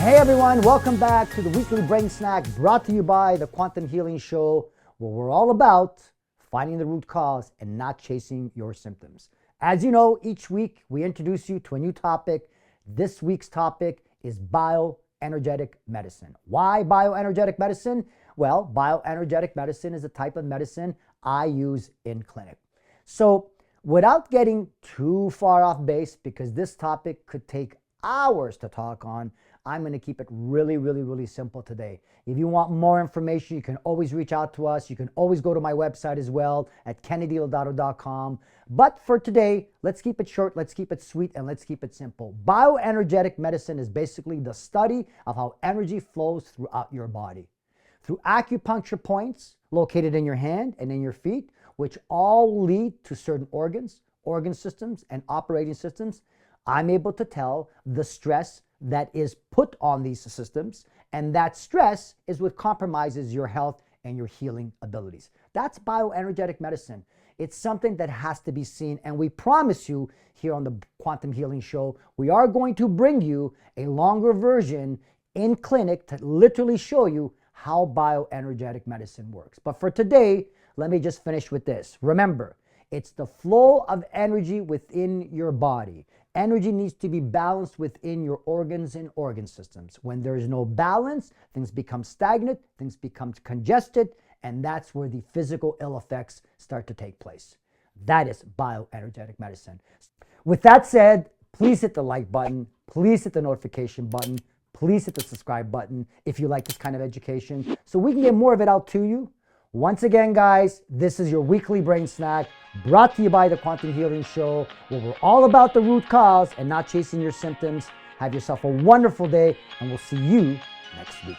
Hey everyone, welcome back to the weekly brain snack brought to you by the Quantum Healing Show, where we're all about finding the root cause and not chasing your symptoms. As you know, each week we introduce you to a new topic. This week's topic is bioenergetic medicine. Why bioenergetic medicine? Well, bioenergetic medicine is a type of medicine I use in clinic. So without getting too far off base, because this topic could take hours to talk on, I'm going to keep it really simple today. If you want more information, you can always reach out to us. You can always go to my website as well at kennedylodato.com. But for today, let's keep it short, let's keep it sweet, and let's keep it simple. Bioenergetic medicine is basically the study of how energy flows throughout your body. Through acupuncture points located in your hand and in your feet, which all lead to certain organs, organ systems, and operating systems, I'm able to tell the stress that is put on these systems, and that stress is what compromises your health and your healing abilities. That's bioenergetic medicine. It's something that has to be seen, and we promise you here on the Quantum Healing Show, we are going to bring you a longer version in clinic to literally show you how bioenergetic medicine works. But for today, let me just finish with this. Remember, it's the flow of energy within your body. Energy needs to be balanced within your organs and organ systems. When there is no balance, things become stagnant, things become congested, and that's where the physical ill effects start to take place. That is bioenergetic medicine. With that said, please hit the like button, please hit the notification button, please hit the subscribe button if you like this kind of education so we can get more of it out to you. Once again, guys, this is your weekly brain snack brought to you by the Quantum Healing Show, where we're all about the root cause and not chasing your symptoms. Have yourself a wonderful day, and we'll see you next week.